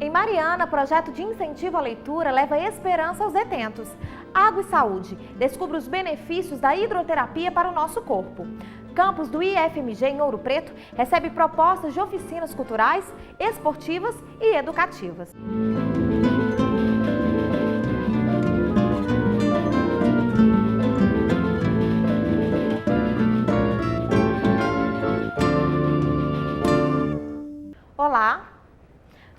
Em Mariana, projeto de incentivo à leitura leva esperança aos detentos. Água e Saúde. Descubra os benefícios da hidroterapia para o nosso corpo. Campus do IFMG em Ouro Preto recebe propostas de oficinas culturais, esportivas e educativas. Olá!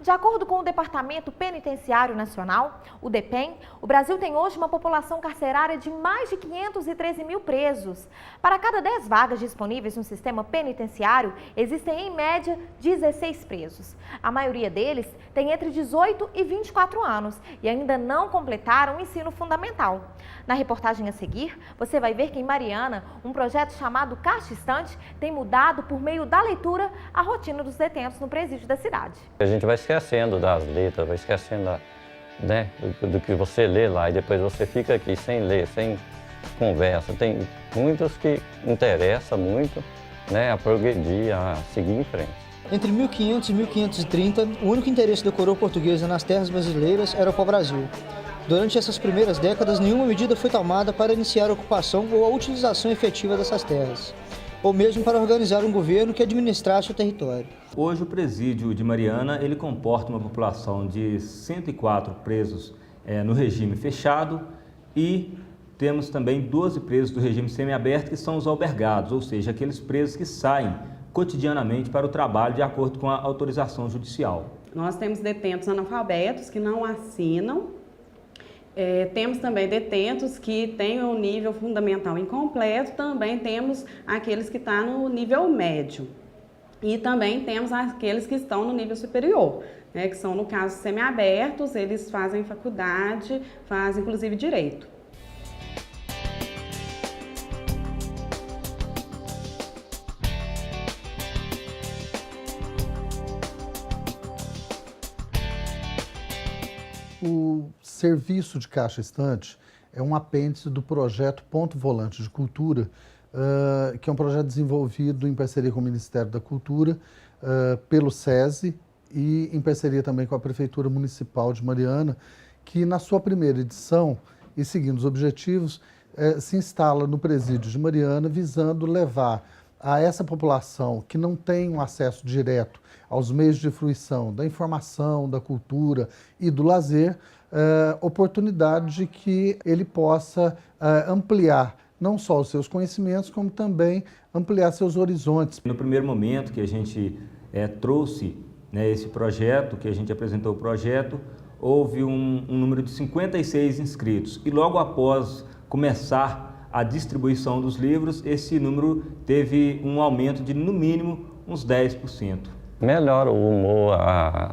De acordo com o Departamento Penitenciário Nacional, o DEPEN, o Brasil tem hoje uma população carcerária de mais de 513 mil presos. Para cada 10 vagas disponíveis no sistema penitenciário, existem em média 16 presos. A maioria deles tem entre 18 e 24 anos e ainda não completaram o ensino fundamental. Na reportagem a seguir, você vai ver que em Mariana, um projeto chamado Caixa Estante tem mudado por meio da leitura a rotina dos detentos no presídio da cidade. A gente vai esquecendo das letras, vai esquecendo do que você lê lá e depois você fica aqui sem ler, sem conversa. Tem muitos que interessam muito a progredir, a seguir em frente. Entre 1500 e 1530, o único interesse da coroa portuguesa nas terras brasileiras era o pau-brasil. Durante essas primeiras décadas, nenhuma medida foi tomada para iniciar a ocupação ou a utilização efetiva dessas terras, ou mesmo para organizar um governo que administrasse o território. Hoje o presídio de Mariana ele comporta uma população de 104 presos no regime fechado e temos também 12 presos do regime semiaberto que são os albergados, ou seja, aqueles presos que saem cotidianamente para o trabalho de acordo com a autorização judicial. Nós temos detentos analfabetos que não assinam. Temos também detentos que têm o nível fundamental incompleto, também temos aqueles que estão no nível médio e também temos aqueles que estão no nível superior, que são, no caso, semiabertos, eles fazem faculdade, fazem inclusive direito. O serviço de Caixa Estante é um apêndice do projeto Ponto Volante de Cultura, que é um projeto desenvolvido em parceria com o Ministério da Cultura, pelo SESI e em parceria também com a Prefeitura Municipal de Mariana, que na sua primeira edição, e seguindo os objetivos, se instala no presídio de Mariana, visando levar a essa população que não tem um acesso direto aos meios de fruição da informação, da cultura e do lazer, oportunidade de que ele possa ampliar não só os seus conhecimentos, como também ampliar seus horizontes. No primeiro momento que a gente trouxe esse projeto, que a gente apresentou o projeto, houve um número de 56 inscritos e logo após começar a distribuição dos livros, esse número teve um aumento de no mínimo uns 10%. Melhora o humor,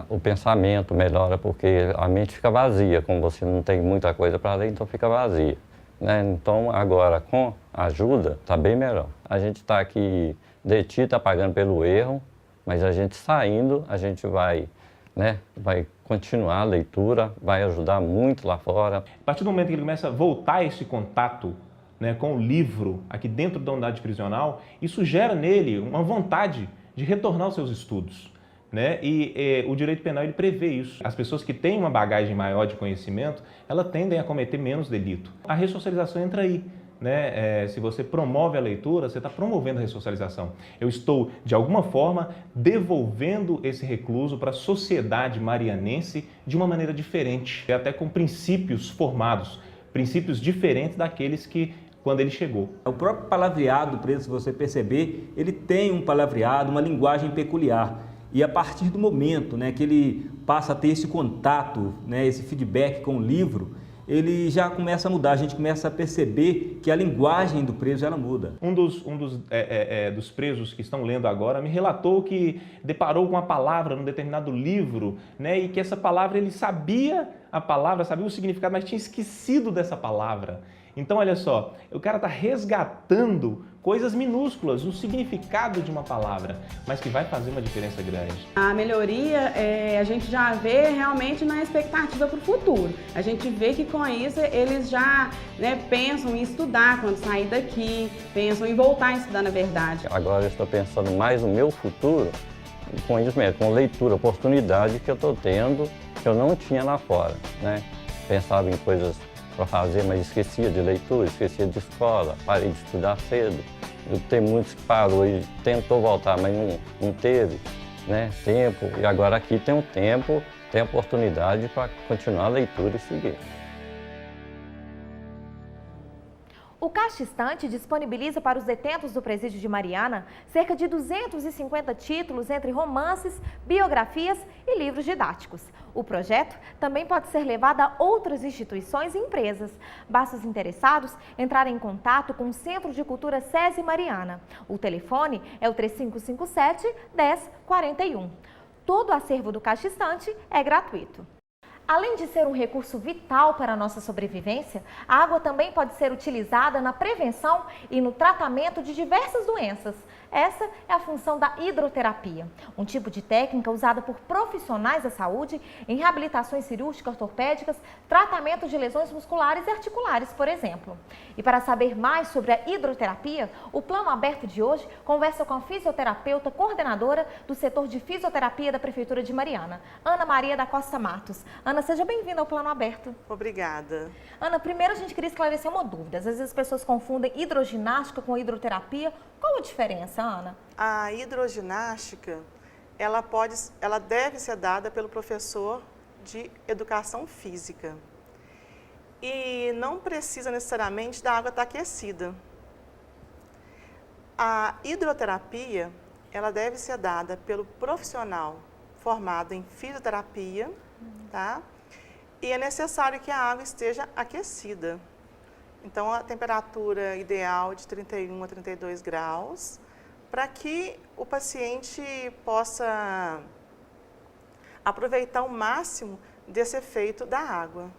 o pensamento melhora porque a mente fica vazia, como você não tem muita coisa para ler, então fica vazia. Então agora com a ajuda está bem melhor. A gente está aqui detido, está pagando pelo erro, mas a gente saindo, a gente vai continuar a leitura, vai ajudar muito lá fora. A partir do momento que ele começa a voltar esse contato com o livro aqui dentro da unidade prisional, isso gera nele uma vontade de retornar aos seus estudos. E o direito penal ele prevê isso. As pessoas que têm uma bagagem maior de conhecimento, elas tendem a cometer menos delito. A ressocialização entra aí. Se você promove a leitura, você está promovendo a ressocialização. Eu estou, de alguma forma, devolvendo esse recluso para a sociedade marianense de uma maneira diferente, até com princípios formados, princípios diferentes daqueles que quando ele chegou. O próprio palavreado do preso, se você perceber, ele tem um palavreado, uma linguagem peculiar. E a partir do momento que ele passa a ter esse contato, esse feedback com o livro, ele já começa a mudar, a gente começa a perceber que a linguagem do preso ela muda. Um dos presos que estão lendo agora me relatou que deparou com uma palavra num determinado livro, e que essa palavra, ele sabia a palavra, sabia o significado, mas tinha esquecido dessa palavra. Então, olha só, o cara está resgatando coisas minúsculas, o significado de uma palavra, mas que vai fazer uma diferença grande. A melhoria a gente já vê realmente na expectativa para o futuro. A gente vê que com isso eles já pensam em estudar quando sair daqui, pensam em voltar a estudar na verdade. Agora eu estou pensando mais no meu futuro, conhecimento, com leitura, oportunidade que eu estou tendo, que eu não tinha lá fora, né? Pensava em coisas para fazer, mas esquecia de leitura, esquecia de escola, parei de estudar cedo. Tem muitos que parou e tentou voltar, mas não teve, né, tempo. E agora aqui tem um tempo, tem oportunidade para continuar a leitura e seguir. O Caixa Estante disponibiliza para os detentos do Presídio de Mariana cerca de 250 títulos entre romances, biografias e livros didáticos. O projeto também pode ser levado a outras instituições e empresas. Basta os interessados entrarem em contato com o Centro de Cultura SESI Mariana. O telefone é o 3557-1041. Todo o acervo do Caixa Estante é gratuito. Além de ser um recurso vital para a nossa sobrevivência, a água também pode ser utilizada na prevenção e no tratamento de diversas doenças. Essa é a função da hidroterapia, um tipo de técnica usada por profissionais da saúde em reabilitações cirúrgicas ortopédicas, tratamento de lesões musculares e articulares, por exemplo. E para saber mais sobre a hidroterapia, o Plano Aberto de hoje conversa com a fisioterapeuta coordenadora do setor de fisioterapia da Prefeitura de Mariana, Ana Maria da Costa Matos. Ana, seja bem-vinda ao Plano Aberto. Obrigada. Ana, primeiro a gente queria esclarecer uma dúvida. Às vezes as pessoas confundem hidroginástica com hidroterapia. Qual a diferença, Ana? A hidroginástica, ela deve ser dada pelo professor de educação física. E não precisa necessariamente da água estar aquecida. A hidroterapia, ela deve ser dada pelo profissional formado em fisioterapia, tá? E é necessário que a água esteja aquecida. Então, a temperatura ideal de 31 a 32 graus, para que o paciente possa aproveitar o máximo desse efeito da água.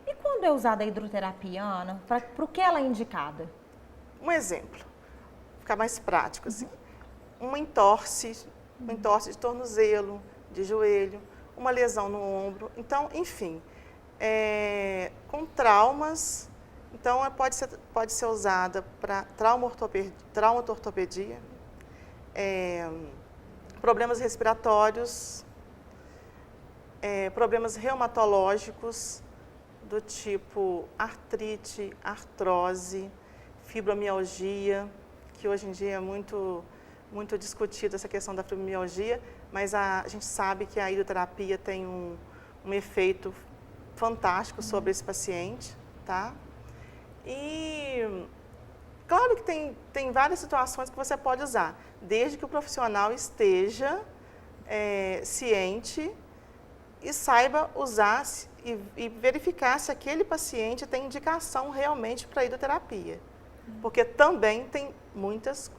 E quando é usada a hidroterapia, Ana? Para o que ela é indicada? Um exemplo, ficar mais prático assim. Uma entorse de tornozelo, de joelho, uma lesão no ombro. Então, enfim, com traumas, então pode ser usada para traumatortopedia, problemas respiratórios, problemas reumatológicos do tipo artrite, artrose, fibromialgia, que hoje em dia é muito discutida essa questão da fibromialgia, mas a gente sabe que a hidroterapia tem um efeito fantástico sobre esse paciente, tá? E claro que tem várias situações que você pode usar, desde que o profissional esteja ciente e saiba usar e verificar se aquele paciente tem indicação realmente para hidroterapia, porque também tem muitas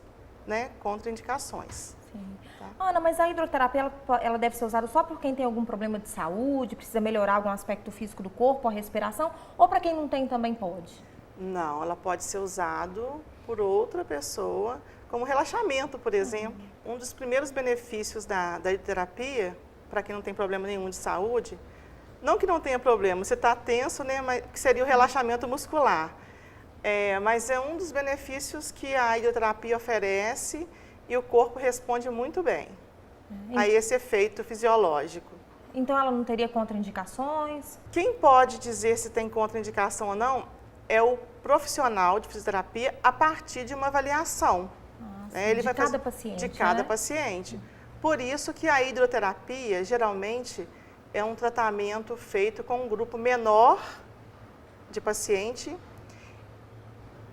contraindicações. Sim. Tá? Ana, mas a hidroterapia ela deve ser usada só por quem tem algum problema de saúde, precisa melhorar algum aspecto físico do corpo, a respiração, ou para quem não tem também pode? Não, ela pode ser usada por outra pessoa, como relaxamento, por exemplo. Um dos primeiros benefícios da hidroterapia, para quem não tem problema nenhum de saúde, não que não tenha problema, você está tenso, né, mas que seria o relaxamento muscular. Mas é um dos benefícios que a hidroterapia oferece e o corpo responde muito bem a esse efeito fisiológico. Então ela não teria contraindicações? Quem pode dizer se tem contraindicação ou não é o profissional de fisioterapia a partir de uma avaliação. Ele vai cada paciente. De cada paciente. Por isso que a hidroterapia, geralmente, é um tratamento feito com um grupo menor de paciente,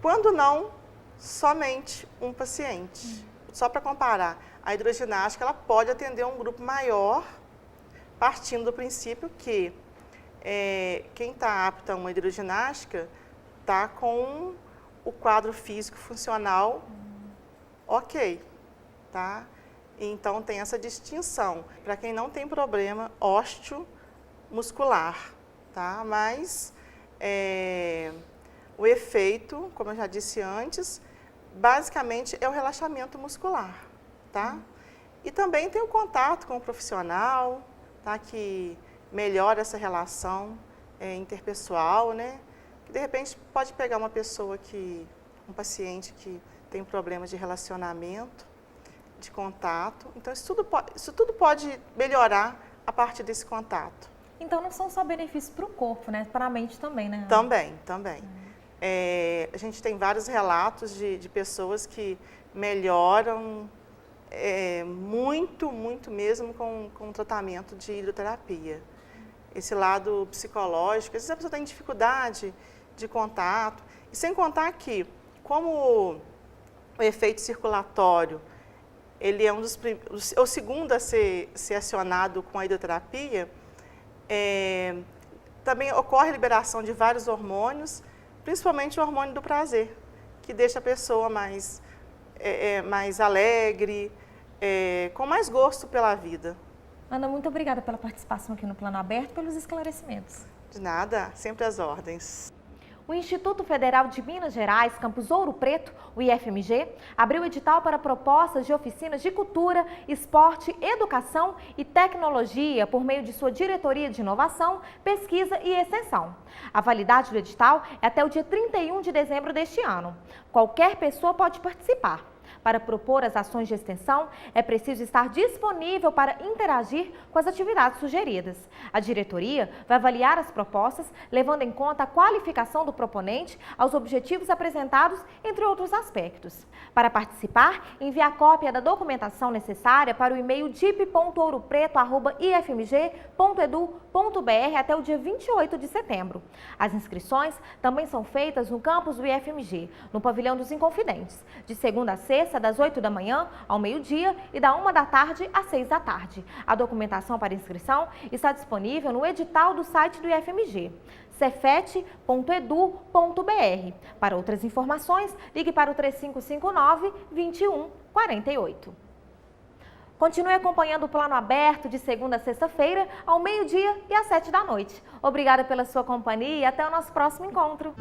quando não somente um paciente. Só para comparar, a hidroginástica ela pode atender um grupo maior, partindo do princípio que quem está apto a uma hidroginástica está com o quadro físico funcional ok, tá? Então tem essa distinção para quem não tem problema osteomuscular, tá? Mas o efeito, como eu já disse antes, basicamente é o relaxamento muscular, tá? E também tem o contato com o profissional, tá? Que melhora essa relação interpessoal, né? Que de repente pode pegar um paciente que tem problemas de relacionamento de contato. Então, isso tudo pode melhorar a partir desse contato. Então, não são só benefícios para o corpo, né? Para a mente também, né? Também. A gente tem vários relatos de pessoas que melhoram muito mesmo com o tratamento de hidroterapia. Esse lado psicológico, às vezes a pessoa tem dificuldade de contato. E sem contar que, como o efeito circulatório, ele é o segundo a ser acionado com a hidroterapia, também ocorre a liberação de vários hormônios, principalmente o hormônio do prazer, que deixa a pessoa mais alegre, com mais gosto pela vida. Ana, muito obrigada pela participação aqui no Plano Aberto, pelos esclarecimentos. De nada, sempre às ordens. O Instituto Federal de Minas Gerais, Campus Ouro Preto, o IFMG, abriu edital para propostas de oficinas de cultura, esporte, educação e tecnologia por meio de sua diretoria de inovação, pesquisa e extensão. A validade do edital é até o dia 31 de dezembro deste ano. Qualquer pessoa pode participar. Para propor as ações de extensão, é preciso estar disponível para interagir com as atividades sugeridas. A diretoria vai avaliar as propostas, levando em conta a qualificação do proponente aos objetivos apresentados, entre outros aspectos. Para participar, envie a cópia da documentação necessária para o e-mail dip.ouropreto@ifmg.edu.br até o dia 28 de setembro. As inscrições também são feitas no campus do IFMG, no Pavilhão dos Inconfidentes, de segunda a sexta, das 8 da manhã ao meio-dia e da 1 da tarde às 6 da tarde. A documentação para inscrição está disponível no edital do site do IFMG, cefet.edu.br. Para outras informações, ligue para o 3559-2148. Continue acompanhando o Plano Aberto de segunda a sexta-feira, ao meio-dia e às 7 da noite. Obrigada pela sua companhia e até o nosso próximo encontro.